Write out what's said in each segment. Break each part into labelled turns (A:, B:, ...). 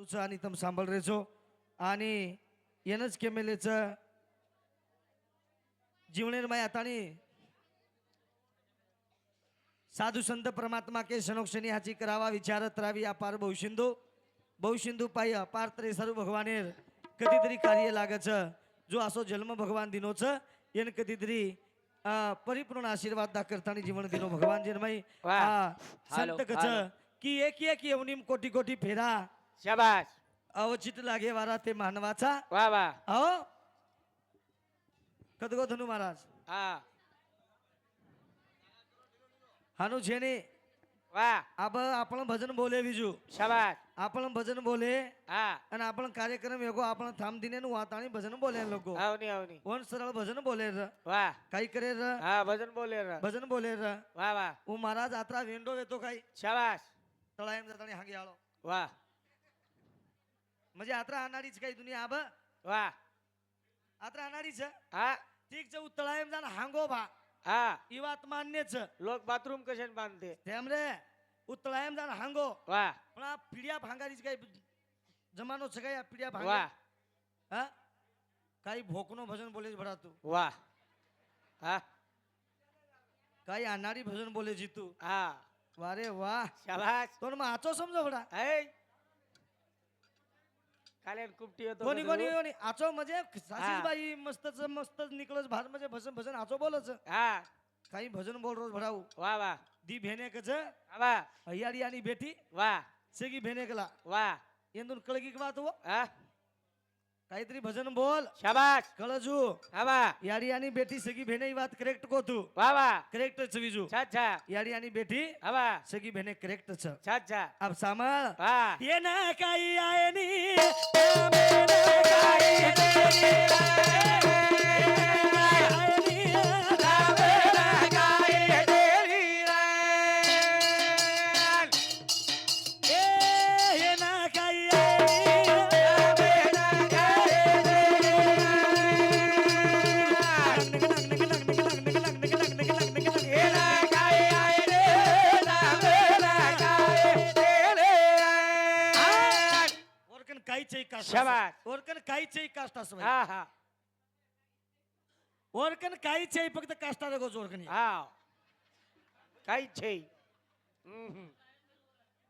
A: तुझं आणि तम सांभाळ रेचो आणि येनच केमेलेच जीवनेर माय आतानी साधु संत परमात्मा के शनोक्षणी हाची करावा विचारत रावी अपार बहुसिंधू पायी अपार तरी सर्व भगवानेर कधीतरी कार्य लागच जो असो जन्म भगवान दिनोच येन कधीतरी परिपूर्ण आशीर्वाद दाखवताना जीवन दिनो भगवान जन्मई संत कच की एक येवनीम कोटी कोटी फेरा
B: शाबास
A: अवचित लागे वारा ते मानवाचा
B: वा वा
A: अहो कदगो धनु महाराज
B: हा
A: हानु जेने
B: वा
A: अब आपण भजन बोले बिजू
B: शाबास
A: आपण भजन बोले
B: हा
A: आणि आपण कार्यक्रम येगो आपण थांब दिने वात आणि भजन बोले लोको
B: आवनी आवनी
A: कोण सरळ भजन बोले र
B: वा
A: काही करे र
B: हा भजन बोले र
A: भजन बोले र
B: वा वा
A: ओ महाराज आत्रा वेंडो येतो काही
B: शाबास
A: तळायम जाताना हांगे आलो
B: वा
A: म्हणजे आत्रा अनाडीच काही दुनिया आब
B: वा
A: आत्रा अनाडीच
B: हा
A: ठीक च तळायम जाण हांगो भा
B: हा
A: ही वात मान्यच
B: लोक बाथरूम कशाने बांधते
A: त्यामरे उतळायम जाण हांगो
B: वा
A: पण आ पिढ्या भांगारीच काही जमानो सगळ्या पिढ्या
B: वा
A: भांगा हा काही भोकनो भजन बोले भरा तू
B: वा हा
A: काही अनाडी भजन बोले जीतू
B: हा
A: वारे वा
B: शाबास
A: तो मग आचो समजो भडा
B: ऐ कालेन कुपटी होतो
A: कोणी
B: का
A: कोणी
B: तू?
A: कोणी आचो म्हणजे सासीच बाई मस्तच निकलच भार म्हणजे भजन भजन आचो बोलच
B: हा
A: काही भजन बोल रोज भराऊ
B: वा वा
A: दी भेने कच
B: वा
A: हयाडी आणि बेटी
B: वा
A: सेगी भेने कला
B: वा
A: येंदून कळगी बात वो
B: हा
A: काहीतरी भजन बोल
B: शाबास
A: कळजू
B: हा वा
A: याडी आणि बेटी सगी भेने ही बात करेक्ट को तू
B: वा वा
A: करेक्ट चवीजू
B: छा छा
A: याडी आणि बेटी
B: हा वा
A: सगी भेने करेक्ट छ
B: छा छा
A: अब सांभाळ
B: हा
A: ये ना काही आहे नी
B: शाबास.
A: ओरकन काहीच कास्ट असं
B: हा हा
A: ओरकन काहीच फक्त कास्टा रगोच ओरकन
B: हा काही छै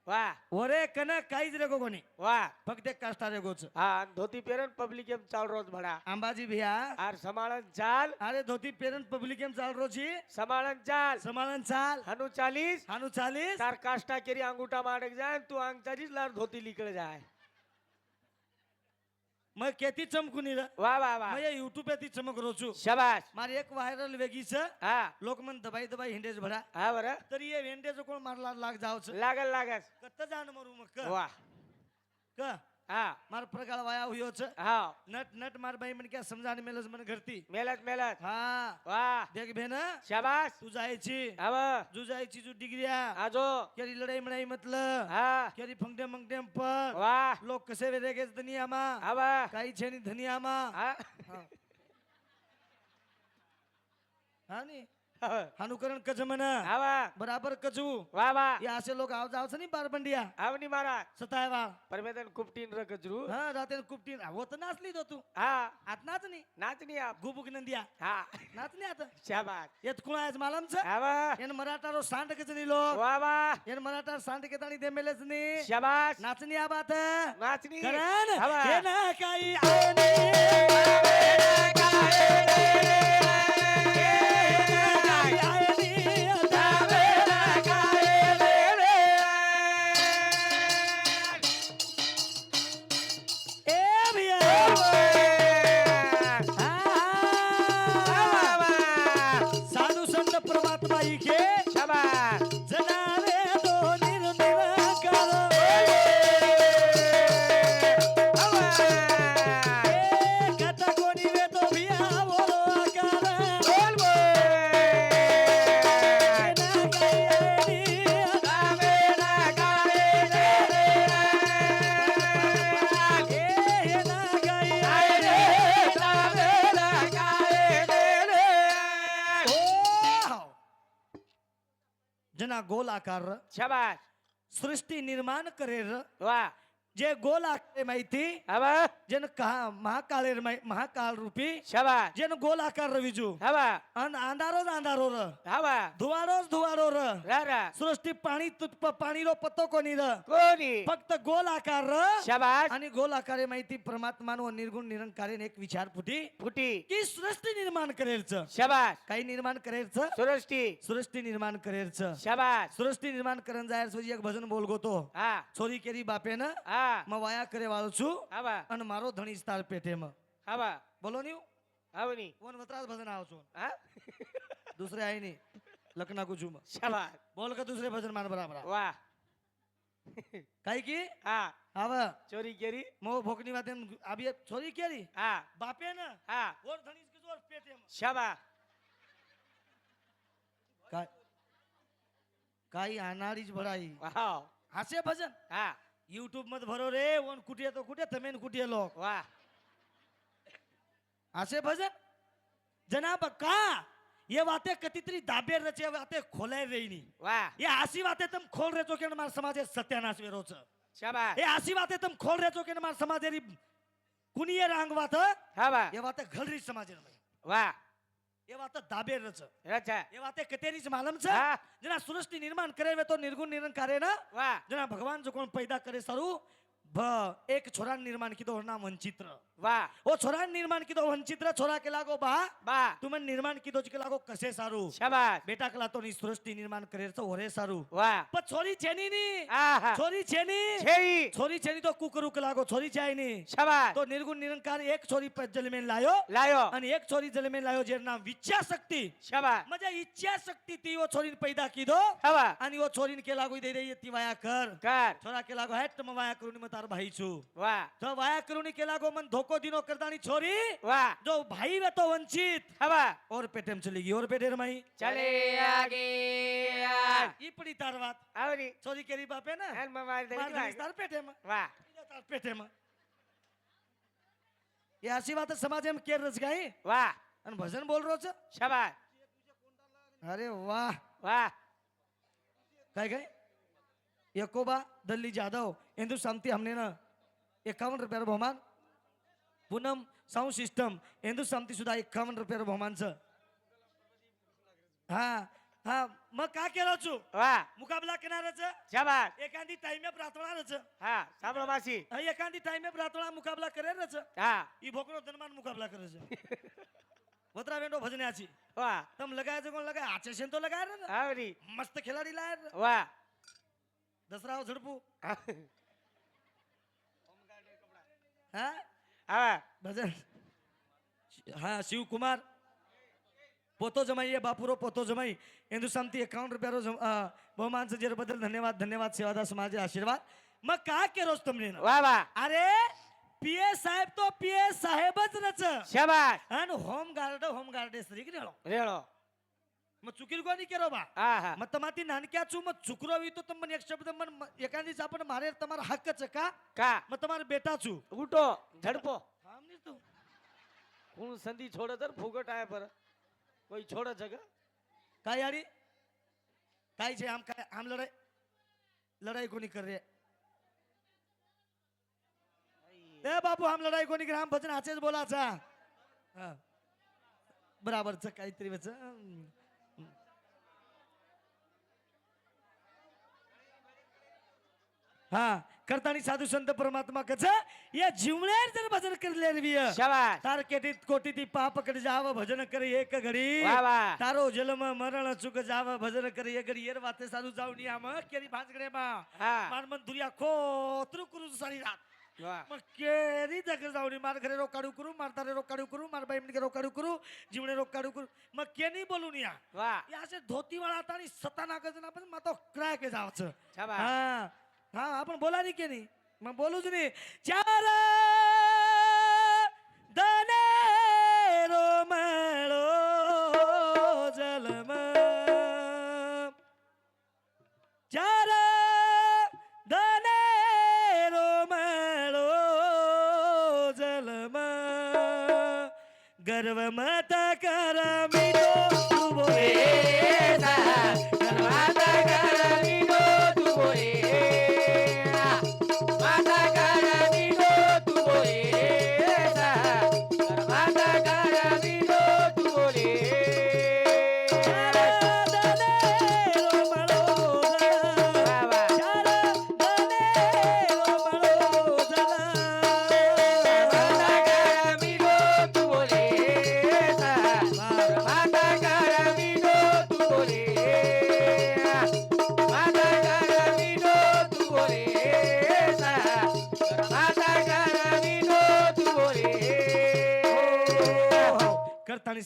B: वा
A: ओरे कन काहीच रगो कोणी
B: वा
A: फक्त कास्टा रगोच
B: हा धोती पेरन पब्लिक एम चाल रोज भडा
A: अंबाजी भैया
B: आर समाळन चाल
A: अरे धोती पेरन पब्लिक एम चाल रोजी
B: समाळन चाल
A: समालन चाल
B: हनु 40
A: हानु 40
B: तार काष्टा केरी अंगूठा माडक जाय तू अंगचारीच लार धोती लिकळ जाय
A: मग केती चमकुनी र
B: वा वा वा
A: मग युट्यूब पे ती चमक रोचू
B: शाबास
A: मारे एक व्हायरल वेगीच
B: हा
A: लोक मन दबाई हिंडेज भरा
B: हा बर
A: तरी ये वेंडेज कोण मारला लाग जावच
B: लागल लागस
A: कत्त जाण मरू मग क
B: वा
A: क
B: हा
A: मार प्रगाळ वाया हुयोच
B: हा
A: नट नट मार बाई मन क्या समजाने मेलस मन घरती
B: मेलत मेलत
A: हा
B: वा
A: देख बेन
B: शाबास
A: तू जायची
B: हव
A: तू जायची तू डिग्रिया
B: आजो
A: केरी लढाई मणाई मतलब
B: हा
A: केरी फंगटे मंगटे पर
B: वा
A: लोक कसे वेगेच दुनिया मा
B: हव
A: काही छेनी धनिया मा
B: हा
A: हा नी हानुकरण कच म्हण
B: हव
A: बराबर कचू
B: वा वा
A: ये असे लोक आव जावच नाही बारबंडिया
B: आवनी महाराज
A: सताय वा
B: परमेदन कुपटीन र गजरू
A: हा राते कुपटी होत नाचली तो तू
B: हा
A: आत नाच नाही
B: नाचनी आप
A: गुबुक नंदिया
B: हा
A: नाच नाही आता
B: शाबास
A: येत कुणा आहेस मालमच
B: हव
A: येन मराठा रो सांड कच नाही लोक
B: वा वा
A: येन मराठा सांड के ताणी दे मेलेच नाही
B: शाबास
A: नाचनी आ बात
B: नाचनी
A: करण
B: हव
A: हे ना काही आयनी साधु संत परमात्मा इके
B: शाबास
A: जनावे तो निर्निराकार कथा कोणी वे तो भिया बोलो आकार
B: बोल
A: ना काही आयडी हे ना काही जना गोल आकार
B: शाबास
A: सृष्टी निर्माण करेर
B: वा
A: जे गोल आकारे माहिती
B: हवा
A: જેને મહાકાળે મહાકાળ રૂપી
B: શાબાશ
A: જેને ગોલ આકાર રવીજુ
B: હવા
A: અને આંધારો જ આંધારો ર
B: હવા
A: ધુવાડો જ ધુવાડો ર
B: રારા
A: સૃષ્ટિ પાણીનો પત્તો કોની ર
B: કોની
A: ફક્ત ગોલ આકાર ર
B: શાબાશ
A: અને ગોલ આકારે માહિતી પરમાત્માનો નિર્ગુણ નિરંકારી એક વિચાર ફૂટી
B: ફૂટી
A: કે સૃષ્ટિ નિર્માણ કરેલ છે
B: શાબાશ
A: કઈ નિર્માણ કરેલ છે
B: સુરષ્ટિ
A: સૃષ્ટિ નિર્માણ કરેલ છે
B: શાબાશ
A: સૃષ્ટિ નિર્માણ કરન જાહેર સોજી એક ભજન બોલગો તો
B: હા
A: છોરી કેરી બાપે ને
B: હા
A: વાયા કરે વાળો છું
B: હવા
A: અને મારો ધણી તાર પેટેમાં
B: હવા
A: બોલો નહીં
B: આવની
A: કોણ વતરાજ ભજન આવો છો
B: હા
A: दूसरे आई नहीं लखना कुछ
B: શાબાશ
A: बोल के दूसरे भजन मान बराबर
B: વાહ
A: काई की
B: હા
A: आवा
B: ચોરી કેરી
A: मो भोकनी बात अभी छोरी केरी
B: હા
A: बापे ना
B: હા
A: और धनी के जोर पेटे में
B: શાબાશ
A: काई आनाड़ी भराई
B: વાહ
A: हासे भजन
B: હા
A: यूट्यूब मत भरो रे वन कुटिया तो कुटिया तमेन कुटिया लोग
B: વાહ
A: हासे भजन जनाब का ये बातें कतितरी दाबेर रचे बातें खोलाय रही नहीं
B: વાહ
A: ये आसी बातें तुम खोल रहे हो कि हमारे समाज सत्यानाश वेरो छ
B: શાબાશ
A: ये आसी बातें तुम खोल रहे हो कि हमारे समाज कुनिये रांग बात
B: હવા
A: ये बातें घल रही समाज में
B: વાહ
A: ये बात दाबेर रच
B: રચા
A: ये बातें कतेरी से मालूम छ
B: હા
A: जना सृष्टि निर्माण करे वे तो निर्गुण निरंकार ना
B: વાહ
A: जना भगवान जो कौन पैदा करे सारू एक छोरा निर्माण की तो नाम वंचित्र
B: વાહ
A: वो छोरा निर्माण की तो वंचित्र छोरा के लागो बा
B: બા
A: तुम्हें निर्माण की तो के लागो कसे सारू
B: શાબાશ
A: बेटा कला तो नहीं सृष्टि निर्माण करे तो ओरे सारू
B: વાહ
A: पर छोरी छेनी नी
B: આહા
A: छोरी छेनी
B: છેઈ
A: छोरी छेनी तो कुकरू के लागो छोरी चाहे नहीं
B: શાબાશ
A: तो निर्गुण निरंकार एक छोरी पर जल में लायो
B: લાયો
A: અને એક છોરી જલ में लायो જેનું નામ વિચ્છા શક્તિ
B: શાબાશ
A: મજા ઈચ્છા શક્તિ થી ઓ છોરીને पैदा कीधो
B: હવા
A: અને ઓ છોરીને કે लागो દે દે ती वाया कर
B: કર
A: छोरा के लागो हेट म वाया करूनी म तार भाई छु
B: વાહ
A: तो वाया करूनी के लागो मन धोको दिनो करदानी छोरी
B: વાહ
A: जो भाई वे तो वंचित
B: હવા
A: और पेटेम चली गई और पेटेर माई
B: ચલે આગે યાર
A: ई पड़ी तार बात
B: આવની
A: छोरी केरी बापे ना
B: હેલ માં મારી
A: मार
B: દે
A: दे तार पेटे में
B: વાહ
A: तार पेटे में ये ऐसी बात समाज में केर रच गई
B: વાહ
A: અને ભજન બોલ રહ્યો છે
B: શાબાશ
A: અરે વાહ
B: વાહ
A: काय काय यकोबा दल्ली जाधव हिंदू शांति हमने ना 51 रुपयाचं बहुमान पूनम साऊंड सिस्टम हिंदू शांति सुद्धा 51 रुपयाचं बहुमान छ हा हा मग का केलं छु
B: વાહ
A: मुकाबला करणारच
B: શાબાશ
A: एखादी टाइमे प्रार्थनाच
B: હા સાંભળો માસી
A: एखादी टाइमे प्रार्थना मुकाबला करेरच
B: હા
A: ई भोकरो धनमान मुकाबला करे છે वत्रा वेंडो भजन्याची
B: વાહ
A: तम लगायचं कोण लगाय आचे शेन तो लगाय रे
B: આવની
A: मस्त खिलाडी लाय
B: વાહ
A: दसराव झडपू हा
B: હા
A: भजन हाँ शिव कुमार पोतो जमाई ये बापुरो पोतो जमाई हिंदू शांति 51 रुपयारो बहुमान से जेर बदल धन्यवाद धन्यवाद सेवादार समाज आशीर्वाद मग का केरोस तुमने ना
B: વાહ વાહ
A: अरे पीएस साहेब तो पीएस साहेबच रच
B: શાબાશ
A: आणि होम गार्ड श्री रेळो
B: રેડો
A: मग चुकील कोणी केरो बा
B: આહા
A: मग તમારી નાનક્યા છું મત ચુકરોવી તો તમને એક શબ્દ મન એકાંદી આપણે મારે તમારા હક છે કા
B: કા
A: મત તમારા બેટા છું
B: ઉઠો ઝડપો
A: આમ નહીં તું
B: હું સંધિ છોડે તર ફુગટ આયા પર કોઈ છોડે જગ
A: काय यारी काय છે આમ काय આમ लड़ाई कोणी कर रे ए बापू आम लड़ाई कोणी कर आम भजन आचेच बोलाचा हा बराबर छ काहीतरी वच हा करतानी साधू संत परमात्मा कच या जीवनेर जर भजन करले रवी
B: શાબાશ
A: तार केटी कोटी ती पाप कट जाव भजन करे एक घडी
B: વાહ વાહ
A: तारो जन्म मरण चुक जाव भजन करे एक घडी येर वाते साधू जाऊ निया म केरी भांजगडे मा
B: હા
A: मार मन दुरिया खोतरू करू सारी रात
B: વાહ
A: मग केरी जग जाऊनी मार घरे रोकाडू करू मार तारे रोकाडू करू मार बाई म्हणके रोकाडू करू जीवने रोकाडू करू मग केनी बोलून या
B: વાહ
A: या असे धोती वाळा तानी सताना गजना पण मा तो क्राय के जावच
B: શાબાશ
A: हा हा आपण बोला नाही के नाही मग बोलूच नाही चार दने रोमळो जलम चार दने रोमळो जलम गर्व मत कर मिलो तू बोले
B: માતા કર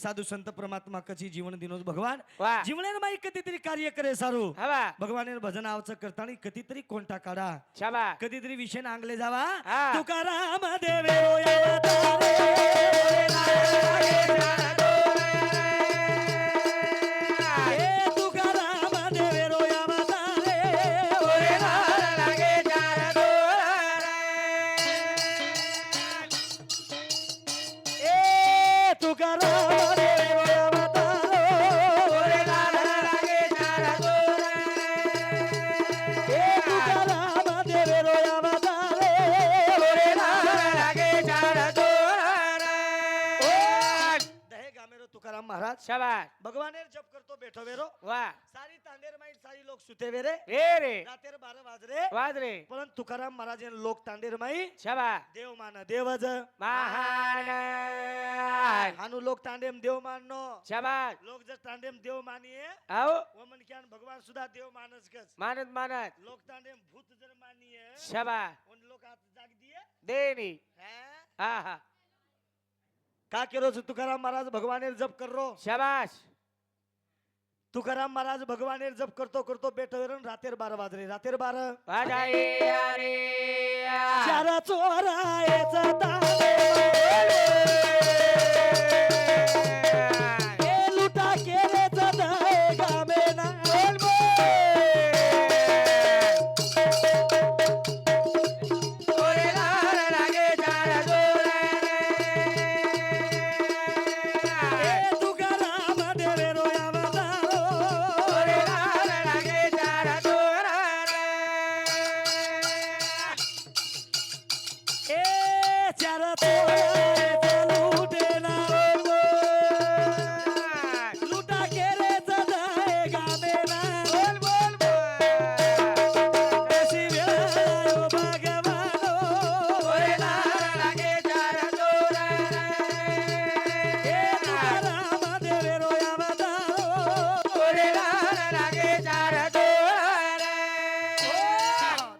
A: साधू संत परमात्मा कशी जीवन दिनोज भगवान
B: वा
A: जीवनेर माई कधीतरी कार्य करे सारू
B: हवा
A: भगवानेर भजन आवचं करताना कधीतरी कोणता काढा
B: शाबा
A: कधीतरी विषय नांगले जावा
B: हा.
A: तुकाराम देवेरो या तारे ए तुकाराम देवेरो या तारे ए तुकाराम देवेरो या तारे ए तुकाराम देवेरो या तारे दहे गामेरो तुकाराम महाराज
B: शाबाश
A: भगवानेर जप करतो बैठो वेरो
B: वा
A: सारी तांडेर माई सारी लोक सुते वेरे
B: ए रे
A: रातेर 12 वाजरे
B: वाजरे
A: परंतु तुकाराम महाराज लोक तांडेर माई
B: शाबाश
A: देव मान देवज
B: महान
A: हानु लोक तांडेम देव माननो
B: शाबाश
A: लोक जर तांडेम देव मानिये
B: आओ
A: वमन क्यान भगवान सुद्धा देव मानस कस
B: मानत मानत
A: लोक तांडेम भूत जर मानिये
B: शाबाश
A: उन लोक हात जाग दिए
B: देनी
A: हैं
B: हा हा
A: का केरो छ तुकाराम महाराज भगवानेर जप कर रो
B: शाबाश
A: तुकाराम महाराज भगवानेर जप करतो करतो बैठो वेरो रातेर 12 वाजरे रातेर 12
B: वाजाई अरे
A: चारा चोरायचा तांडे ए लुटा केलेचा दहे गामेना ए तुकाराम देवेरो या तारो ए चारा चोरायचा लुटेना लुटा केलेचा दहे गामेना कशी वेळ आयो भगवानो ए तुकाराम देवेरो या तारो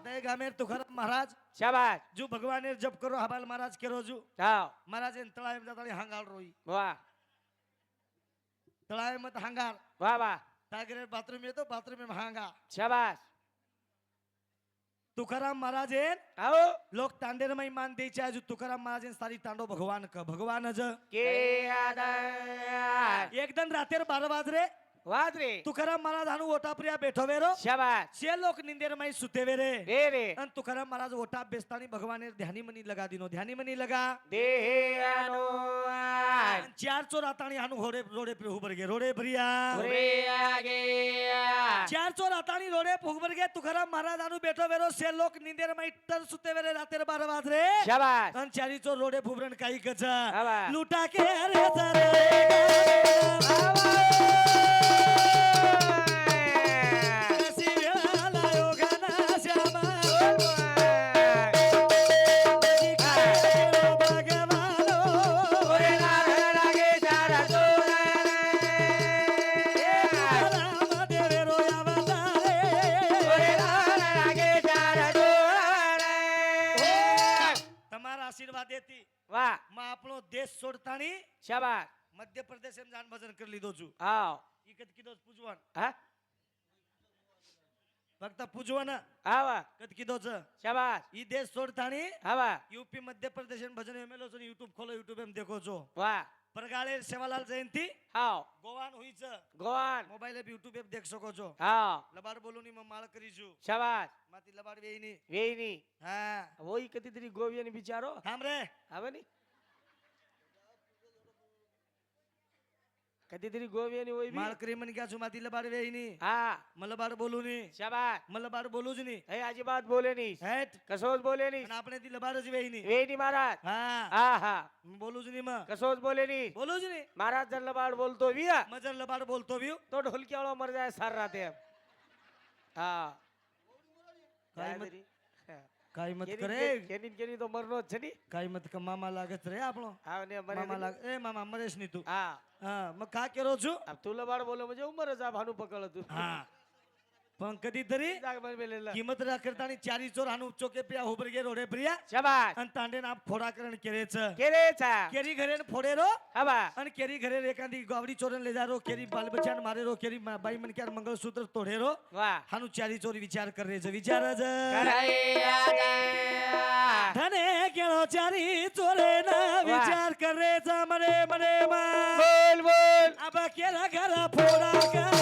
A: दहे गामेर तुकाराम महाराज
B: शाबाश
A: जो भगवानेर जप करो हबाल महाराज केरो जू
B: आओ
A: महाराज तळाय जातानी हांगाल रोई
B: वा
A: तळाय मत हांगाल
B: वा वा
A: टागरे बाथरूम येतो बाथरूम में हांगा
B: शाबाश
A: तुकाराम महाराज हे
B: आओ
A: लोक तांडेर माई मान द्यायचे आज तुकाराम महाराज हे सारी तांडो भगवान क भगवान ज
B: के आदर
A: एकदम रातेर 12 वाजरे
B: वाजरे
A: तुकाराम महाराज हानु ओटा प्रिया बैठो वेरो
B: शाबाश
A: से लोक निंदेर माई सुते वेरे
B: रे रे
A: अन तुकाराम महाराज ओटा बेस्तानी भगवानेर ध्यानी मनी लगा दिनो ध्यानी मनी लगा
B: देहे अनु
A: अन चार चोर आतानी हानु रोडे रोडे पे उबर गे रोडे भरिया
B: रे आगे
A: चार चोर आतानी रोडे फुगबर गे तुकाराम महाराज हानु बैठो वेरो से लोक निंदेर माई तर सुते वेरे रातेर 12 वाजरे
B: शाबाश
A: अन चारी चोर रोडे फुबरन काही कच
B: आवा.
A: लुटा के रे जरे कशी वेळ लायो गाना श्यामा कशी कायो भगवानो ए तुकाराम देवेरो या तारे તમારા આશીર્વાદ દેતી
B: વાહ
A: માં આપણો દેશ છોડતાની
B: શાબાશ
A: મધ્ય પ્રદેશ એમ જાન ભજન કરી લીધો છું
B: આવ
A: ઈ કદ કીધો છે પૂજવાન
B: હા
A: ભક્ત પૂજવાન
B: આવા
A: કદ કીધો છે
B: શાબાશ
A: ઈ દેશ છોડતાની
B: આવા
A: યુપી મધ્ય પ્રદેશ એમ ભજન એમેલો છો યુટ્યુબ ખોલો યુટ્યુબ એમ દેખો છો
B: વાહ
A: પરગાળે સેવાલાલ જયંતી
B: આવ
A: ગોવાન હુઈ છે
B: ગોવાન
A: મોબાઈલ એપ યુટ્યુબ એપ દેખ શકો છો
B: આવ
A: લબાડ બોલુની માં માળ કરીશું
B: શાબાશ
A: માતી લબાડ વેઈની
B: વેઈની
A: હા
B: વોઈ કતી તરી ગોવિયાની બિચારો
A: થામ રે
B: આવે ની કતી તરી ગોવિયાની હોય બી
A: માળ કરી મને ક્યાં છું માતી લબાડ વેઈની
B: હા
A: મલબાડ બોલુની
B: શાબાશ
A: મલબાડ બોલું જ ની
B: એ આજી બાત બોલે ની
A: હેટ
B: કસોજ બોલે ની
A: અને આપણે તી લબાડ જ વેઈની
B: વેઈની મહારાજ
A: હા
B: હા હા
A: બોલું જ ની માં
B: કસોજ બોલે ની
A: બોલું જ ની
B: મહારાજ જન લબાડ બોલતો વિયા
A: મજર લબાડ બોલતો વ્યું
B: તો ઢોલકીવાળો મર જાય સાર રાતે એમ હા
A: કાઈ મત
B: દાદરી.
A: કાઈ મત
B: કેની
A: કરે
B: કેની કેની તો મરનો જ છે ની
A: કાઈ મત કે મામા લાગત રે આપણો
B: હા ને મરે
A: મામા લાગ એ મામા મરેશ ની તું
B: હા
A: હા મ કા કેરો છું
B: अब तू लबाड बोलो म्हणजे उमर जा भानू पकड़ तू
A: હા પણ કદીતરી
B: જાગ બન બેલેલા
A: કિંમત રાખતાની ચારી ચોર હાનું ચોકે પ્રિયા હોબર ગે રોડે પ્રિયા
B: શાબાશ
A: અને તાંડે ના ફોડા કરણ કરે છે
B: કેરે છા
A: કેરી ઘરે ને ફોડે રો
B: હવા
A: અને કેરી ઘરે એકાંદી ગાવડી ચોરન લઈ જારો કેરી બાલ બચ્ચાને મારે રો કેરી બાઈ મન ક્યાર મંગળસૂત્ર તોડે રો
B: વાહ
A: હાનું ચારી ચોરી વિચાર કરે છે વિચાર જ
B: કરાયા
A: ધને કેળો ચારી ચોરે ના વિચાર કરે છે મને મને માં
B: બોલ બોલ
A: આબા કેરા ઘરા ફોડા કરે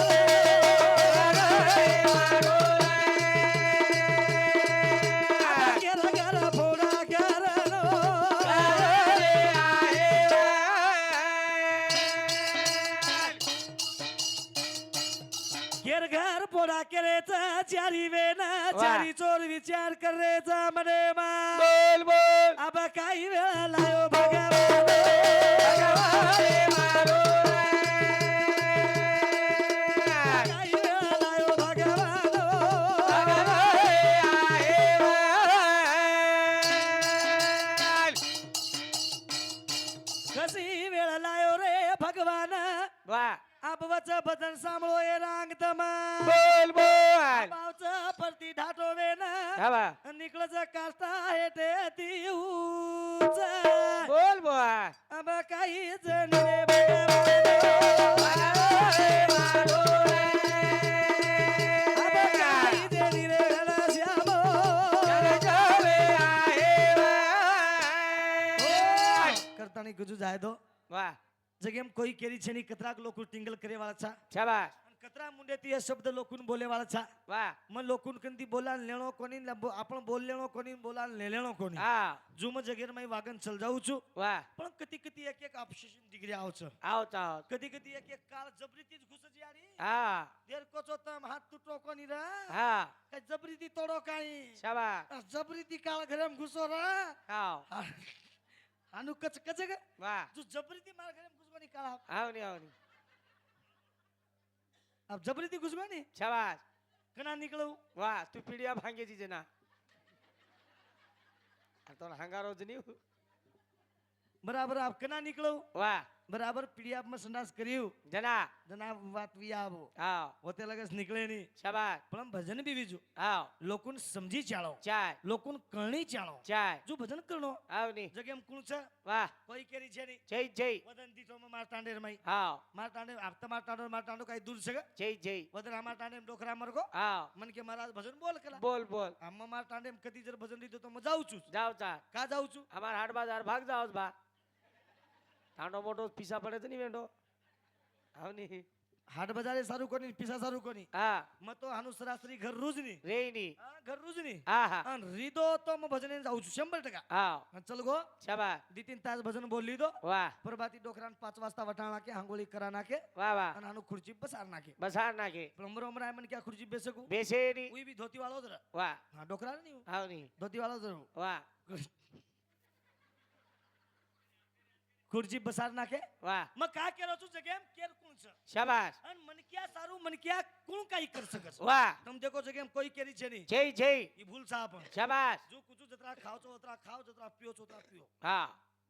A: ચારી વેના ચારી ચોર વિચાર કરે છે મને માં
B: બોલ બોલ
A: આબા કાઈ વેળા લાયો ભગવાન કાઈ વેળા લાયો ભગવાન કસી વેળા લાયો રે ભગવાન
B: વાહ
A: આપ વચ્ચે ભજન સાંભળો એ રાંગ તમા
B: બોલ બોલ
A: બાવચ પરથી ઢાટો વેના
B: હવા
A: નીકળે છે કાસ્તા હેઠે તીઉ
B: બોલ બોલ
A: આબ કાઈ જને રે ભગવાન આબ કાઈ જની રે ઘણા શ્યામો કરતાની ગુજુ જાય તો
B: વાહ
A: જગેમ કોઈ કેરી છે ની કતરાક લોકો ટિંગલ કરે વાળા છા
B: શાબાશ
A: અને કતરા મુંડેથી એ શબ્દ લોકોન બોલે વાળા છા
B: વાહ
A: મન લોકોન કંદી બોલાલ લેણો કોની આપણ બોલ લેણો કોની બોલાલ લે લેણો કોની
B: હા
A: જુમ જગેર માં વાગન ચલ જાઉં છું
B: વાહ
A: પણ કતી કતી એક એક ઓબ્સેશન ડિગ્રી આવ છે
B: આવતા આવ
A: કદી કદી એક એક કાળ જબરીથી જ ઘુસ જાડી
B: હા
A: દેર કો છો તમ હાથ તૂટો કોની રા
B: હા
A: કે જબરીથી તોડો કાઈ
B: શાબાશ
A: જબરીથી કાળ ઘરેમ ઘુસો રા
B: આવ
A: આનું કચ કચ કે
B: વાહ
A: જો જબરીથી માર ઘરેમ ઘુસવાની કાળ
B: આવની આવની
A: આપ જબરીથી ઘુસવાની
B: શાબાશ
A: કણા નીકળું
B: વાહ તું પીડિયા ભાંગે જી જના આ તો હંગારો જ નહીં
A: બરાબર આપ કના નીકળું
B: વાહ
A: બરાબર પીડિયામાં સંડાસ કર્યું
B: જના
A: જના વાત વી આવો
B: આવ
A: હોતે લગસ નીકળે નહીં
B: શાબાશ
A: પણ ભજન બી બીજું
B: આવ
A: લોકોને સમજી ચાલો
B: ચાય
A: લોકોને કરણી ચાલો
B: ચાય
A: જો ભજન કરણો
B: આવની
A: જગેમ કોણ છે
B: વાહ
A: કોઈ કેરી છે નહીં
B: જય જય
A: વદન દીઠોમાં માર તાંડેર માં
B: આવ
A: માર તાંડે આપતા માર તાંડો કઈ દૂર છે કે
B: જય જય
A: વદન અમાર તાંડે ડોખરા મરગો
B: આવ
A: મન કે મારા ભજન બોલ કલા
B: બોલ બોલ
A: આમાં માર તાંડે કદી જર ભજન દીધું તો મજા આવું છું
B: જાવ ચા
A: કા જાઉં છું
B: અમાર હાટ બાજાર ભાગ જાવ બા ઠાંડો મોટો પીસા પડે તો નહીં વેંડો આવની
A: હાટ બજારે સારું કોની પીસા સારું કોની
B: હા
A: મતો હાનું સરાસરી ઘર રૂજ ની
B: રેની
A: ઘર રૂજ ની
B: હા હા
A: અને રીદો તો હું ભજન જાઉં છું 100%
B: આવ
A: ચલ ગો
B: શાબાશ
A: દીતીન તાજ ભજન બોલ લીધો
B: વાહ
A: પ્રભાતી ડોકરાન 5 વાજતા વટાણ નાખે હાંગોળી કરા નાખે
B: વાહ વાહ
A: અને આનું ખુરચી બસાર નાખે
B: બસાર નાખે
A: પણ ઉમરો ઉમરા મને ક્યાં ખુરચી બેસકું
B: બેસેની
A: કોઈ બી ધોતી વાળો જ
B: વાહ
A: હા ડોકરા નહીં
B: આવની
A: ધોતી વાળો જ
B: વાહ
A: ખુરચી બસાર નાખે
B: વાહ
A: મ કા કેરો છું જગેમ કેર કોણ છે
B: શાબાશ
A: અને મન ક્યાં સારું મન ક્યાં કોણ કાઈ કર શકે છે
B: વાહ
A: તમે દેખો જગેમ કોઈ કેરી છે નહીં
B: જય જય
A: ઈ ભૂલ સા પણ
B: શાબાશ
A: જો કુછ જતરા ખાવ છો જતરા ખાવ જતરા પીઓ છો જતરા પીઓ
B: હા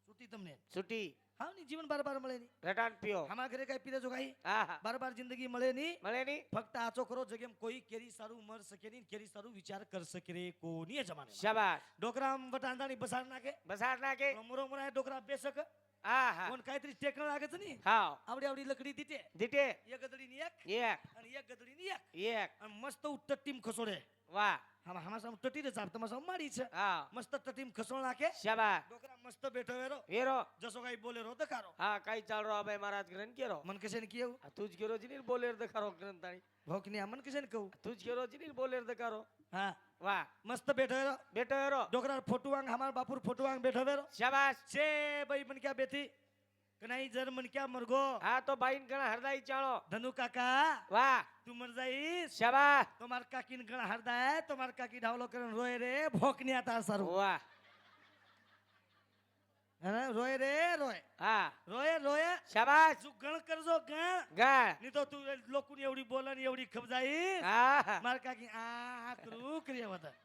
A: સુતી તમને
B: છૂટી
A: હા ની જીવન બાર બાર મળે નહીં
B: રટાણ પીઓ
A: અમારા ઘરે કઈ પીરે જો કઈ
B: હા હા
A: બાર બાર જિંદગી મળે નહીં
B: મળે ની
A: ફક્ત આચો કરો જગેમ કોઈ કેરી સારું મર શકે નહીં કેરી સારું વિચાર કર શકે રે કોની જમાને
B: શાબાશ
A: ડોકરામ વટાંદાની બસાર નાખે
B: બસાર નાખે
A: મોરો મોરા ડોકરા બેસક
B: હા હા
A: કોણ કાઈતરી ટેકણ લાગે છે ની
B: હાવ
A: આવડી આવડી લકડી દીતે
B: દીટે
A: એક ગદડી ની એક
B: એક
A: અને એક ગદડી ની એક
B: એક
A: અને મસ્ત ઉત્તર ટીમ ખસોડે
B: વાહ
A: હમા સામ ટટી રે સાબ તમા સામ માડી છે
B: હાવ
A: મસ્ત ટટીમ ખસોડ નાખે
B: શાબાશ
A: ડોકરા મસ્ત બેઠો વેરો
B: વેરો
A: જસો કાઈ બોલે રો દખારો
B: હા કઈ ચાલ રો ભાઈ મહારાજ ગ્રહણ કેરો
A: મન કશે ને કેવું
B: તું જ કેરો જીની બોલેર દખારો ગ્રહણ તાણી
A: ભોકની આ મન કશે ને કહું
B: તું જ કેરો જીની બોલેર દખારો
A: હા
B: વાહ
A: મસ્ત બેઠો વેરો
B: બેટો એરો
A: ડોકરા ફોટુવાંગ હમાર બાપુર ફોટુવાંગ બેઠો વેરો
B: શાબાશ
A: છે ભાઈ મન ક્યાં બેઠી કનાઈ જર મન ક્યાં મરગો
B: હા તો ભાઈ ઘણા હરદાઈ ચાળો
A: ધનુ કાકા
B: વાહ
A: તું મર જાઈશ
B: શાબાશ
A: તમાર કાકી ને ઘણા હરદાય તમાર કાકી ઢાવલો કરીને રોય રે ભોકની આતા સારું
B: વાહ
A: હે રોય રે રોય
B: હા
A: રોય રોય
B: શાબાશ
A: તું ગણ કરજો ગણ
B: ગાળ
A: ની તો તું લોકોની એવડી બોલે ને એવડી ખબજાઈ
B: હા
A: માર કાકી આ કરું ક્રિયા વતા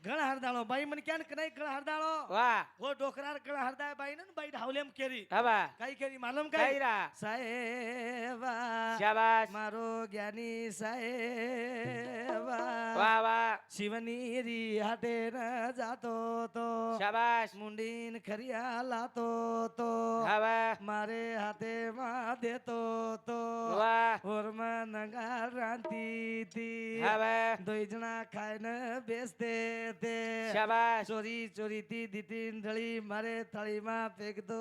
A: ગણ હરદાળો બાઈ મને ક્યાં કે નહીં ગણ હરદાળો
B: વાહ
A: ઓ ડોકરા ગણ હરદાય બાઈ ને બાઈ ઢાવલેમ કેરી
B: હા બા
A: કઈ કેરી માલમ
B: કઈ
A: કઈ
B: રા
A: સાહેબા
B: શાબાશ
A: મારો જ્ઞાની સાહેબા
B: વાહ વાહ
A: શિવની રી હાટે ન જાતો તો
B: શાબાશ
A: મુંડીન ખરિયા લાતો તો
B: હા બા
A: મારે હાથે માં દેતો તો
B: વાહ
A: ઓરમાં નગાર રાંતી તી
B: હા બા
A: દોઈ જણા ખાઈને બેસતે તે
B: શાબાશ
A: ચોરી ચોરી થી દીતી ઢળી મારે થાળીમાં ફેંક દો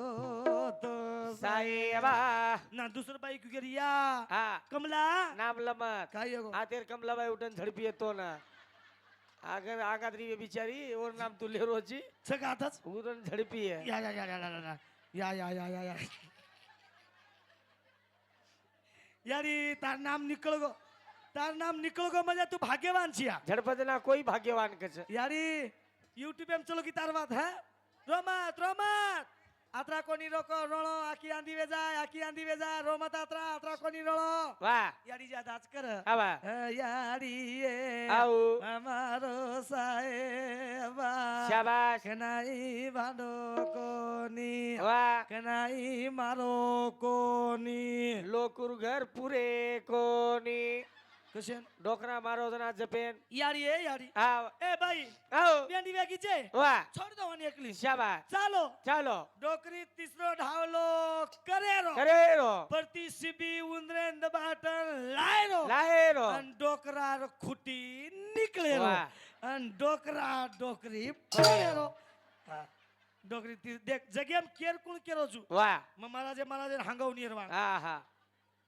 A: તો
B: સાહેબા
A: ના દૂસરો બાઈ ક્યુ કરિયા
B: હા
A: કમલા
B: નામ લમત
A: કાઈ ગो
B: આ તેર કમલાबाई उठन झड़पी तो ना आगर आगाद्री बिचारी और नाम तू ले रोजी
A: सका था
B: उठन झड़पी है
A: या या या या या या या या या या यारी तार नाम निकल गो मजा तू भाग्यवान छिया
B: झड़पत ना कोई भाग्यवान कछ
A: यारी यूट्यूब एम चलो की तार बात है रोमत रोमत आत्रा कोनी रोको रोलो आकी आंधी वेजा रोमत आत्रा कोनी रोलो
B: वाह
A: यारी जा दाच कर
B: आवा
A: यारी ये
B: आओ
A: हमारो साहेबा
B: शाबाश
A: कनाई भाडो कोनी
B: वाह
A: कनाई मारो कोनी
B: लोकुर घर पूरे कोनी
A: कशन
B: डोकरा मारो जना जपेन
A: यारी
B: आओ
A: ए भाई
B: आओ
A: बेंडी वेगी छे
B: वाह
A: छोड़ दो वन एकली
B: शाबाश
A: चालो
B: ચાલો
A: डोकरी तीसरो ढावलो करेरो
B: કરેરો
A: परती सीबी उंदरेन दबाटन लायरो
B: લાહેરો
A: अन डोकरा रो खुटी निकलेरो
B: वाह
A: अन डोकरा डोकरी पड़ेरो डोकरी देख जगेम केर कोण केरो छु
B: વાહ
A: महाराजे हांगव निरवाण
B: હા હા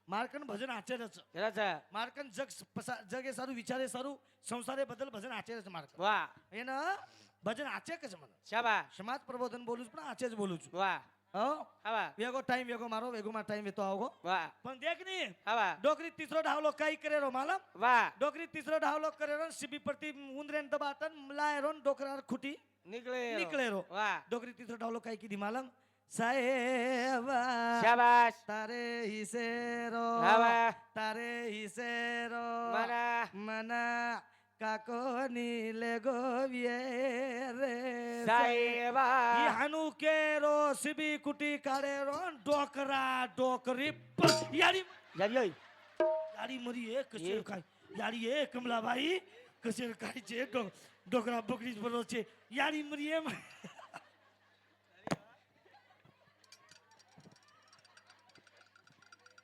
A: मार्कन भजन आचेर छ
B: રચા
A: मार्कन जगे सारू विचारे सारू संसारे बदल भजन आचेर छ मार्कन
B: વાહ
A: एना भजन आचे कच मन
B: શાબાશ
A: समाज प्रबोधन बोलू पण आचेज बोलू छु
B: વાહ
A: हो
B: આવા
A: वेगो टाइम वेगो मारो वेगो मा टाइम वेतो आवगो
B: વાહ
A: पण देख नी
B: આવા
A: डोकरी तीसरो ढावलो काई करेरो मालम
B: વાહ
A: डोकरी तीसरो ढावलो करेरो सीबी परती उंदरेन दबाटन लायरोन डोकरा खुटी
B: નીકળે
A: निकलेरो
B: વાહ
A: डोकरी तीसरो ढावलो काई कीधी मालम साहेबा
B: શાબાશ
A: तारे हिसेरो
B: આવા
A: तारे हिसेरो
B: મના
A: मना काको नीले गोविये रे
B: સાહેબા
A: ई हानु केरो सिबी कुटी कारेरो डोकरा डोकरी यारी
B: જાજો
A: यारी मरी एक कसे काय यारी एक कमला बाई कसे काय छे डोकरा बकरी बरो छे यारी मरी एम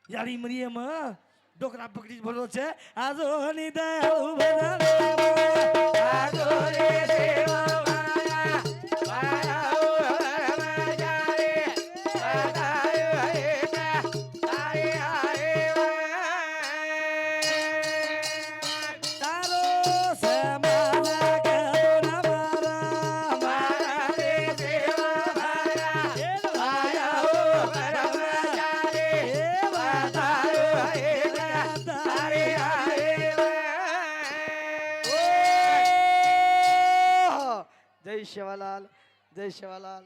A: यारी मरी एम डोकरा बकरी बरो छे आजो नि दयाळु बनाले
B: આજો રે સેવા માયા માયા રમજારે બધાયો હેતા તારે આરે
A: तारो समाना के ना मारा
B: મારા રે સેવા માયા માયા રમજારે બધાયો હેતા તારે આરે
A: जय शिवालाल